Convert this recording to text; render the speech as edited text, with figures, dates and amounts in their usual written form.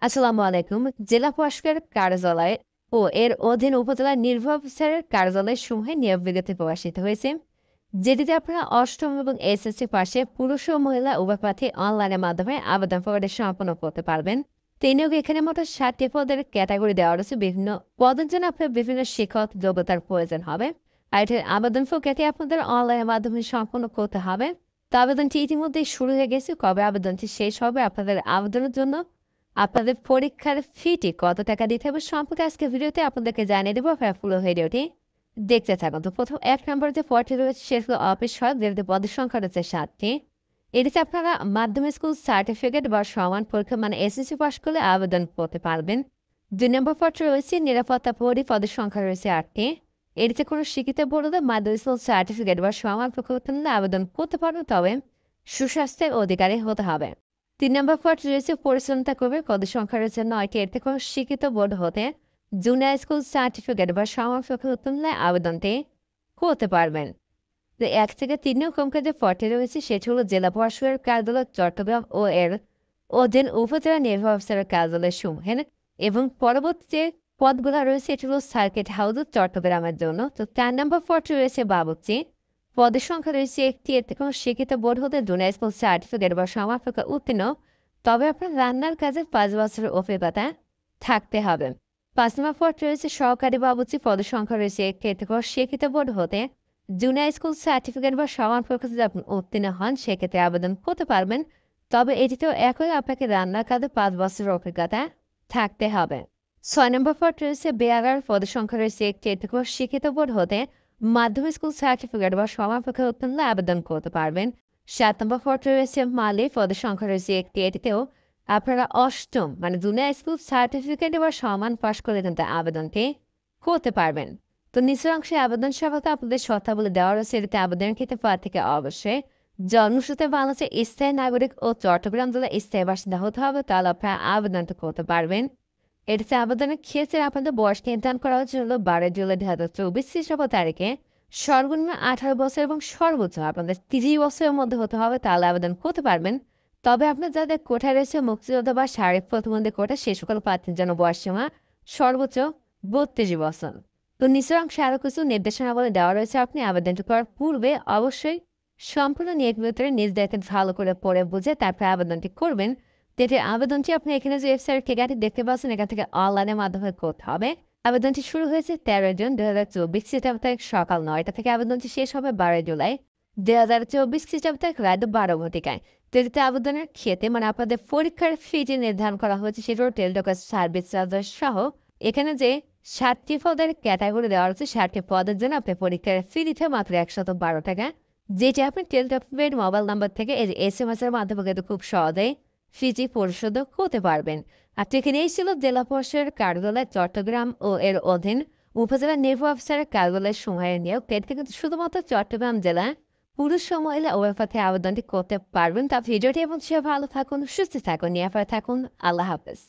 আসসালামু আলাইকুম। জেলা প্রশাসকের কার্যালয় ও এর অধীন উপজেলা নির্বাহী অফিসারের কার্যালয় সমূহে নিয়োগ বিজ্ঞপ্তি প্রকাশিত হয়েছে, যেটিতে আপনারা অষ্টম এবং এসএসসি পাশে পুরুষ ও মহিলা উভয় প্রার্থী অনলাইনের মাধ্যমে আবেদন প্রক্রিয়া সম্পন্ন করতে পারবেন। তো নিয়োগ এখানে মোট 60টি পদের ক্যাটাগরি দেওয়া রয়েছে। বিভিন্ন পদের জন্য আপনার বিভিন্ন শিক্ষক যোগ্যতার প্রয়োজন হবে। আর এটির আবেদন প্রক্রিয়াটি আপনাদের অনলাইনের মাধ্যমে সম্পন্ন করতে হবে। তো আবেদনটি ইতিমধ্যেই শুরু হয়ে গেছে। কবে আবেদনটি শেষ হবে, আপনাদের আবেদনের জন্য আপনাদের পরীক্ষার ফিটি কত টাকা দিতে হবে সম্পর্কে আজকে ভিডিওতে আপনাদেরকে জানিয়ে দেবো। পুরো ভিডিওটি দেখতে থাকুন। তো প্রথম 1 নম্বরে যে পদটি রয়েছে সেগুলো অফিস সহায়ক, যেটিতে পদের সংখ্যা রয়েছে 7টি। এটিতে আপনারা মাধ্যমিক স্কুল সার্টিফিকেট বা সমান পরীক্ষা মানে এসএসসি পাস করলে আবেদন করতে পারবেন। 2 নম্বর পদটি রয়েছে নিরাপত্তা প্রহরী, পদের সংখ্যা রয়েছে 8টি। এটিতে কোনো শিক্ষিত বোর্ডে মাধ্যমিক স্কুল সার্টিফিকেট বা সমান পরীক্ষা নিলে আবেদন করতে পারবেন, তবে সুস্বাস্থ্যের অধিকারী হতে হবে। 3 নম্বর পদ রয়েছে পরিচালনা করবে, পদের সংখ্যা রয়েছে 9টি। এতে কোনো শিক্ষিত বোর্ড হতে জুনিয়র স্কুল সার্টিফিকেট বা সমাপনী তুলনায় আবেদনটি করতে পারবেন। তো 1 থেকে 3 নং যে পদটি রয়েছে সেটি হলো জেলা প্রশাসকের কার্যালয় চট্টগ্রাম ও এর অধীন উপজেলা নির্বাহী অফিসারের কার্যালয় সমূহের, এবং পরবর্তী যে পদগুলো রয়েছে এটি হলো সার্কিট হাউস চট্টগ্রামের জন্য। তো 4 নম্বর পদটি রয়েছে বাবুর্চি, পদের সংখ্যা রয়েছে 1টি। এতে কোনো শিক্ষিত বোর্ড হতে জুনিয়র স্কুল সার্টিফিকেট বা সমাপনী উত্তীর্ণ, তবে আপনার রান্নার কাজে 5 বছরের অভিজ্ঞতা থাকতে হবে। 5 নম্বর পদ রয়েছে সহকারী বাবুর্চি, পদের সংখ্যা রয়েছে 1টি। এতে কোনো শিক্ষিত বোর্ড হতে জুনিয়র স্কুল সার্টিফিকেট বা সমান পরীক্ষা যদি আপনি উত্তীর্ণ হন সেক্ষেত্রে আবেদন করতে পারবেন, তবে এটিতেও একই আপনাকে রান্নার কাজে 5 বছরের অভিজ্ঞতা থাকতে হবে। 6 নম্বর পদ রয়েছে বেয়ারার, পদের সংখ্যা রয়েছে 1টি। এতে কোনো শিক্ষিত বোর্ড হতে মাধ্যমিক স্কুল সার্টিফিকেট বা সমান পরীক্ষা উত্তীর্ণ আবেদন করতে পারবেন। 7 নম্বর পদ রয়েছে মালি, পদের সংখ্যা রয়েছে 1টি। এটিতেও আপনারা অষ্টম মানে জুনিয়র স্কুল সার্টিফিকেট বা সমান পাশ করে কিন্তু আবেদনটি করতে পারবেন। তো নিচের অংশে আবেদন সফলতা আপনাদের শর্তাবলী দেওয়া রয়েছে। এটিতে আবেদনের ক্ষেত্রে প্রার্থীকে অবশ্যই জন্মসূত্রে বাংলাদেশের স্থায়ী নাগরিক ও চট্টগ্রাম জেলার স্থায়ী বাসিন্দা হতে হবে, তাহলে আপনারা আবেদনটা করতে পারবেন। এটিতে আবেদনের ক্ষেত্রে আপনাদের বয়স নির্ধারণ করা হচ্ছে হলো 12 জুলাই 2024 খ্রিস্টাব্দ তারিখে। সর্বনিম্ন 18 বছর এবং সর্বোচ্চ আপনাদের 30 বছরের মধ্যে হতে হবে, তাহলে আবেদন করতে পারবেন। তবে আপনার যাদের কোঠায় রয়েছে মুক্তিযোদ্ধা বা শারীরিক প্রতিবন্ধী কোটা, সে সকল প্রার্থীর জন্য বয়সসীমা সর্বোচ্চ 32 বছর। তো নিচের অংশে আরও কিছু নির্দেশনাবলী দেওয়া রয়েছে। আপনি আবেদনটি করার পূর্বে অবশ্যই সম্পূর্ণ নিয়োগ বিবরণী নিজ দায়িত্বে ভালো করে পড়ে বুঝে তারপরে আবেদনটি করবেন। এটির আবেদনটি আপনি এখানে যে ওয়েবসাইট ঠিকানাটি দেখতে পাচ্ছেন এখান থেকে অনলাইনের মাধ্যমে করতে হবে। আবেদনটি শুরু হয়েছে 13 জুন 2024 খ্রিস্টাব্দ তারিখ সকাল 9টা থেকে। আবেদনটি শেষ হবে 12 জুলাই 2024 খ্রিস্টাব্দ তারিখ রাত 12 ঘটিকায়। তো এটিতে আবেদনের ক্ষেত্রে মানে আপনাদের পরীক্ষার ফি যে নির্ধারণ করা হয়েছে সেটাও টেলিটকের সার্ভিস চার্জার সহ এখানে যে 7টি পদের ক্যাটাগরি দেওয়া হচ্ছে, 7টি পদের জন্য আপনি পরীক্ষার ফি দিতে মাত্র 112 টাকা, যেটি আপনি টেলিটকের মোবাইল নাম্বার থেকে SMS এর মাধ্যমে কিন্তু খুব সহজেই ফিজি পরিশোধ করতে পারবেন। আর এখানে এই ছিল জেলা পরিষদের কার্যালয় চট্টগ্রাম ও এর অধীন উপজেলা নির্বাহী অফিসারের কার্যালয়ের সময়ের নিয়োগ। এতে কিন্তু শুধুমাত্র চট্টগ্রাম জেলা পুরুষ ও মহিলা উভয় পথে আবেদনটি করতে পারবেন। তা ভিডিওটি এবং সে ভালো থাকুন, সুস্থ থাকুন, নিরাপদে থাকুন। আল্লাহ হাফেজ।